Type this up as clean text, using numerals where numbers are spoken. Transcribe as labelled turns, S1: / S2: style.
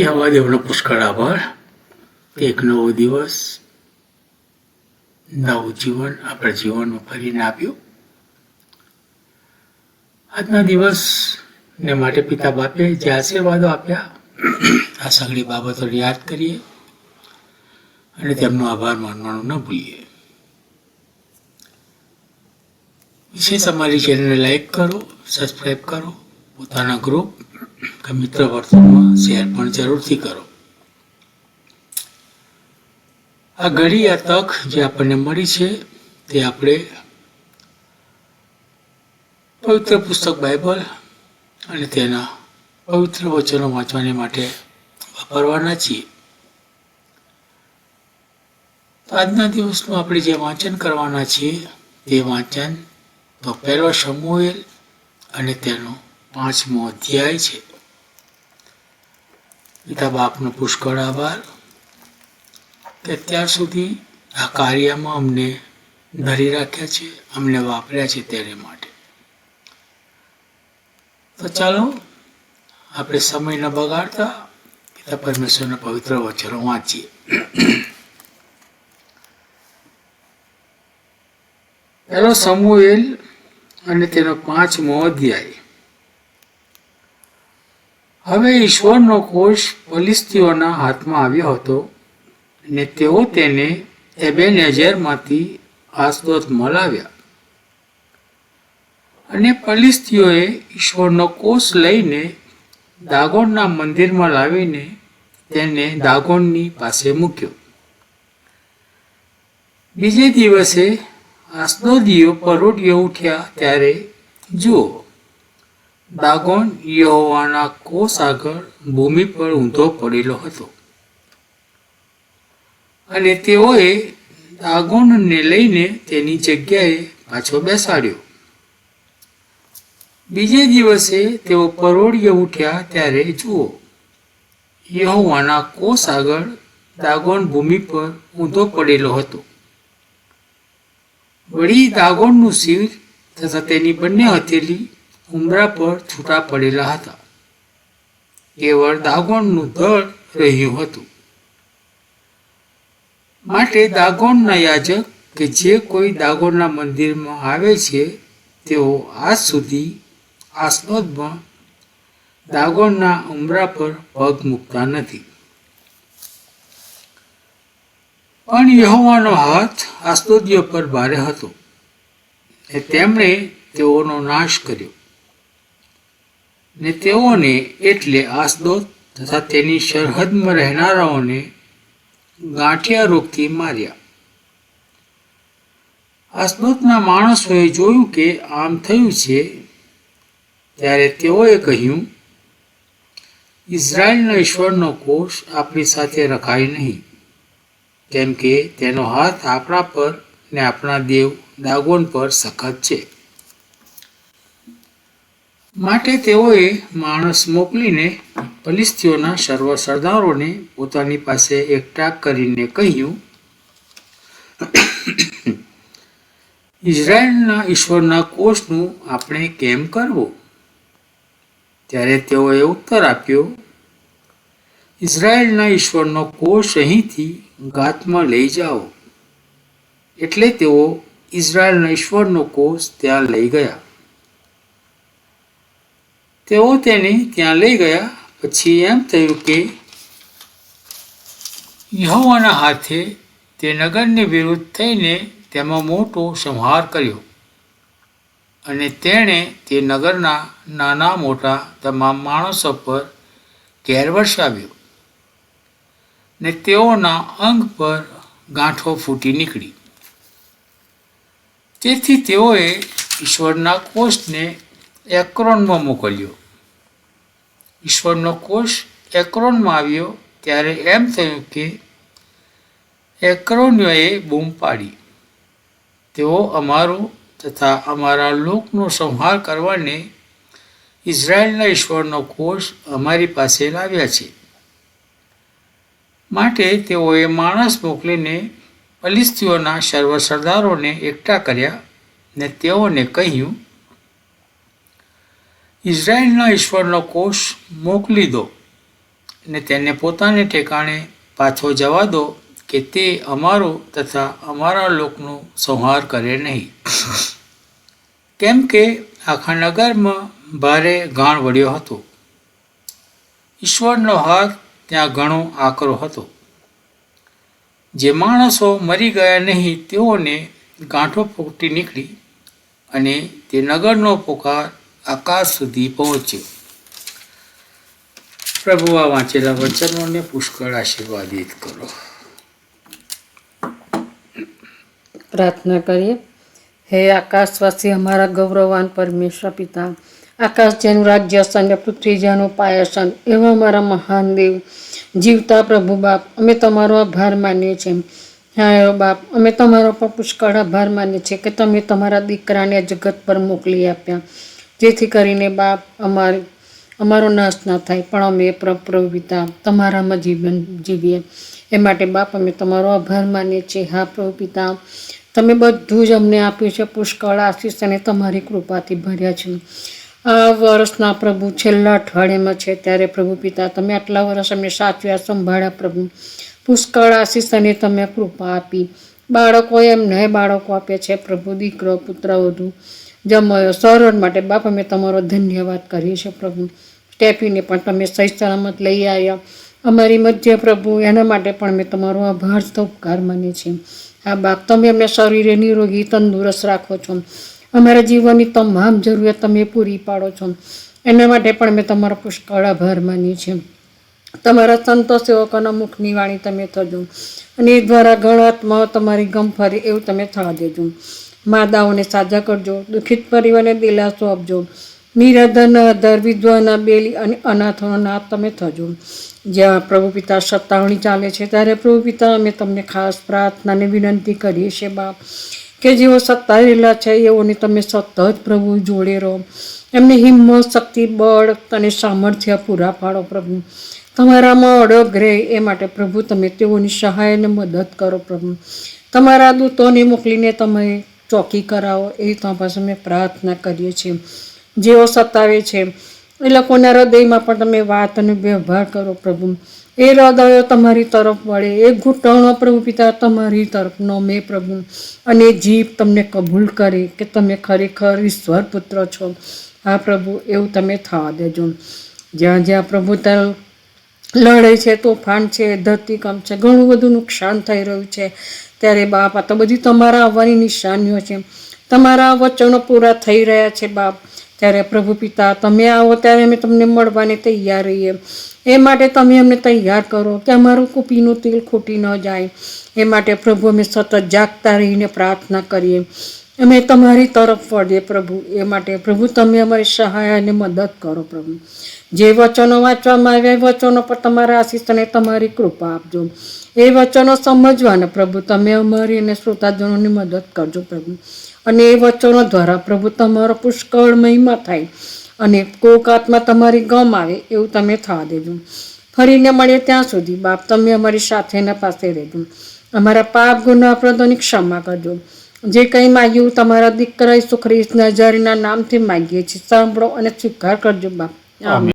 S1: હવા દેવનો પુષ્કળ આભાર. એક નવો દિવસ, નવું જીવન આપણા જીવનમાં ફરીને આવ્યું. આજના દિવસને માટે પિતા બાપે જે આશીર્વાદો આપ્યા, આ સઘળી બાબતોને યાદ કરીએ અને તેમનો આભાર માનવાનું ન ભૂલીએ. વિશેષ અમારી ચેનલને લાઈક કરો, સબસ્ક્રાઈબ કરો, પોતાના ગ્રુપ કે મિત્ર વર્તુળમાં શેર પણ જરૂરથી કરો. આ ઘડી, આ તક જે આપણને મળી છે તે આપણે પવિત્ર પુસ્તક બાઇબલ અને તેના પવિત્ર વચનો વાંચવાને માટે વાપરવાના છીએ. તો આજના દિવસનું આપણે જે વાંચન કરવાના છીએ તે વાંચન તો પહેલો શમૂએલ અને તેનો 5મો અધ્યાય છે. પિતા બાપનો પુષ્કળ આભાર કે અત્યાર સુધી આ કાર્યમાં અમને ધરી રાખ્યા છે, અમને વાપર્યા છે તેને માટે. તો ચાલો આપણે સમય ન બગાડતા પિતા પરમેશ્વરના પવિત્ર વચનો વાંચીએ. પહેલો શમૂએલ અને તેનો 5મો અધ્યાય. હવે ઈશ્વરનો કોષ ફલિસ્તીઓના હાથમાં આવ્યો હતો અને તેઓ તેને એબેનેઝરમાંથી આસદોદમાં લાવ્યા. અને ફલિસ્તીઓએ ઈશ્વરનો કોષ લઈને દાગોનના મંદિરમાં લાવીને તેને દાગોનની પાસે મૂક્યો. બીજે દિવસે આસદોદીઓ પરોઢિયો ઉઠ્યા ત્યારે જુઓ, દાગોન યહોવાના કોષ આગળ ભૂમિ પર ઊંધો પડેલો હતો. અને તેઓએ દાગોનને લઈને તેની જગ્યાએ પાછો બેસાડ્યો. બીજે દિવસે તેઓ પરોઢિયો ઉઠ્યા ત્યારે જુઓ, યહોવાના કોષ આગળ દાગોન ભૂમિ પર ઊંધો પડેલો હતો. વળી દાગોનનું શિર તથા તેની બંને હથેળી ઉંબરા પર છૂટા પડેલા હતા. કેવળ દાગોનનું ધડ રહ્યું હતું. માટે દાગોનના યાજક કે જે કોઈ દાગોનના મંદિરમાં આવે છે તેઓ આજ સુધી આસદોદમાં દાગોનના ઉંબરા પર પગ મૂકતા નથી. પણ યહોવાનો હાથ આસદોદીઓ પર ભારે હતો ને તેમણે તેઓનો નાશ કર્યો ને તેઓને એટલે આસદોદ તથા તેની સરહદમાં રહેનારાઓને ગાંઠિયા રોગથી માર્યા. આસદોદના માણસોએ જોયું કે આમ થયું છે ત્યારે તેઓએ કહ્યું, ઇઝરાયલના ઈશ્વરનો કોષ આપણી સાથે રખાય નહીં, કેમ કે તેનો હાથ આપણા પર ને આપણા દેવ દાગોન પર સખત છે. માટે તેઓએ માણસ મોકલીને ફલિસ્તીઓના સર્વ સરદારોને પોતાની પાસે એકઠા કરીને કહ્યું, ઇઝરાયલના ઈશ્વરના કોષનું આપણે કેમ કરવું? ત્યારે તેઓએ ઉત્તર આપ્યો, ઇઝરાયલના ઈશ્વરનો કોષ અહીંથી ગાતમાં લઈ જાઓ. એટલે તેઓ ઇઝરાયલના ઈશ્વરનો કોષ ત્યાં લઈ ગયા. તેઓ તેને ત્યાં લઈ ગયા પછી એમ થયું કે યહોવાના હાથે તે નગરની વિરુદ્ધ થઈને તેમાં મોટો સંહાર કર્યો અને તેણે તે નગરના નાના મોટા તમામ માણસો પર ઘેર વરસાવ્યો ને તેઓના અંગ પર ગાંઠો ફૂટી નીકળી. તેથી તેઓએ ઈશ્વરના કોષને એક્રોનમાં મોકલ્યો. ઈશ્વરનો કોષ એક્રોનમાં આવ્યો ત્યારે એમ થયું કે એક્રોનીઓએ બૂમ પાડી, તેઓ અમારો તથા અમારા લોકનો સંહાર કરવાને ઇઝરાયલના ઈશ્વરનો કોષ અમારી પાસે લાવ્યા છે. માટે તેઓએ માણસ મોકલીને ફલિસ્તીઓના સર્વ સરદારોને એકઠા કર્યા ને તેઓને કહ્યું, ઇઝરાયલના ઈશ્વરનો કોષ મોકલી દો. ને તેને પોતાને ઠેકાણે પાછો જવા દો, કે તે અમારો તથા અમારા લોકનો સંહાર કરે નહીં. કેમ કે આખા નગરમાં ભારે ગાણ વળ્યો હતો. ઈશ્વરનો હાથ ત્યાં ઘણો આકરો હતો. જે માણસો મરી ગયા નહીં તેઓને ગાંઠો ફૂટી નીકળી, અને તે નગરનો પોકાર આકાશ સુધી પહોંચ્યો. પ્રભુ આ વાંચેલા વચનોને પુષ્કળ આશીર્વાદિત કરો.
S2: પ્રાર્થના કરીએ. હે આકાશવાસી અમારા ગૌરવાન પરમેશ્વર પિતા, આકાશ જેનું રાજ્ય છે અને પૃથ્વી જેનો પાયો છે, એવા અમારા મહાન દેવ જીવતા પ્રભુ બાપ, અમે તમારો આભાર માનીએ છીએ. હા બાપ, અમે તમારો પર પુષ્કળ આભાર માનીએ છીએ કે તમે તમારા દીકરાને જગત પર મોકલી આપ્યા, જેથી કરીને બાપ અમારો નાશ ના થાય, પણ અમે પ્રભુ પિતા તમારામાં જીવન જીવીએ. એ માટે બાપ અમે તમારો આભાર માનીએ છીએ. હા પ્રભુ પિતા, તમે બધું જ અમને આપ્યું છે, પુષ્કળ આશીષ અને તમારી કૃપાથી ભર્યા છે. આ વર્ષના પ્રભુ છેલ્લા અઠવાડિયામાં છે, ત્યારે પ્રભુ પિતા તમે આટલા વર્ષ અમને સાચવ્યા, સંભાળ્યા પ્રભુ. પુષ્કળ આશીષ અને તમે કૃપા આપી. બાળકો એમને બાળકો આપે છે પ્રભુ, દીકરો પુત્ર વધુ જમાયો સરોડ માટે બાપ અમે તમારો ધન્યવાદ કરીએ છીએ પ્રભુ. સ્ટેફીને પણ તમે સહી સલામત લઈ આવ્યા અમારી મધ્ય પ્રભુ, એના માટે પણ અમે તમારો આભાર તો ઉપકાર માનીએ છીએ. હા બાપ, તમે અમને શરીરે નિરોગી તંદુરસ્ત રાખો છો, અમારા જીવનની તમામ જરૂરિયાત તમે પૂરી પાડો છો, એના માટે પણ અમે તમારો પુષ્કળ આભાર માનીએ છીએ. તમારા સંતો સેવકોના મુખની વાણી તમે થજો, અને એ દ્વારા ઘણા આત્માઓ તમારી ગમ ફરે એવું તમે થવા દેજો. માદાઓને સાજા કરજો, દુઃખિત પરિવારને દિલાસો આપજો, નિરાધારના આધાર, વિધવાના બેલી અને અનાથોનો નાથ તમે થજો. જ્યાં પ્રભુ પિતા સત્તાવણી ચાલે છે, ત્યારે પ્રભુ પિતા અમે તમને ખાસ પ્રાર્થનાને વિનંતી કરીએ છીએ બાપ, કે જેઓ સત્તાયેલા છે એઓને તમે સતત પ્રભુ જોડે રહો, એમને હિંમત, શક્તિ, બળ અને સામર્થ્ય પૂરા પાડો પ્રભુ. તમારામાં અડગ રહે એ માટે પ્રભુ તમે તેઓની સહાય અને મદદ કરો પ્રભુ. તમારા દૂતોને મોકલીને તમે ચોકી કરાવો, એ તમારા પાસે અમે પ્રાર્થના કરીએ છીએ. જેઓ સતાવે છે એ લોકોના હૃદયમાં પણ તમે વાત અને વ્યવહાર કરો પ્રભુ. એ હૃદયો તમારી તરફ વળે, એ ઘૂંટણો પ્રભુ પિતા તમારી તરફ નમે પ્રભુ, અને જીભ તમને કબૂલ કરે કે તમે ખરેખર ઈશ્વર પુત્ર છો. હા પ્રભુ, એવું તમે થવા દેજો. જ્યાં જ્યાં પ્રભુ લડાઈ છે, તોફાન છે, ધરતીકંપ છે, ઘણું બધું નુકસાન થઈ રહ્યું છે, ત્યારે બાપ આ તો બધી તમારા આવવાની નિશાનીઓ છે. તમારા વચનો પૂરા થઈ રહ્યા છે બાપ, ત્યારે પ્રભુ પિતા તમે આવો ત્યારે અમે તમને મળવાને તૈયાર રહીએ. એ માટે તમે અમને તૈયાર કરો કે અમારું કુપીનું તેલ ખૂટી ન જાય. એ માટે પ્રભુ અમે સતત જાગતા રહીને પ્રાર્થના કરીએ, અમે તમારી તરફ વળીએ પ્રભુ. એ માટે પ્રભુ તમે અમારી સહાય અને મદદ કરો પ્રભુ. જે વચનો વાંચવામાં આવ્યા એ વચનો પર તમારા આશીષ અને તમારી કૃપા આપજો. એ વચનો સમજવાના પ્રભુ તમે અમારી અને શ્રોતાજનોની મદદ કરજો પ્રભુ. અને એ વચનો દ્વારા પ્રભુ તમારો પુષ્કળ મહિમા થાય, અને કોક આત્મા તમારી ગમ આવે એવું તમે થવા દેજો. ફરીને મળીએ ત્યાં સુધી બાપ તમે અમારી સાથેના પાસે રહેજો. અમારા પાપ ગુનાહ અપરાધોની ક્ષમા કરજો. જે કંઈ માગ્યું તમારા દીકરા ઈસુ ખ્રિસ્ત નાઝારીના નામથી માગીએ છીએ, સાંભળો અને સ્વીકાર કરજો બાપ. આમીન.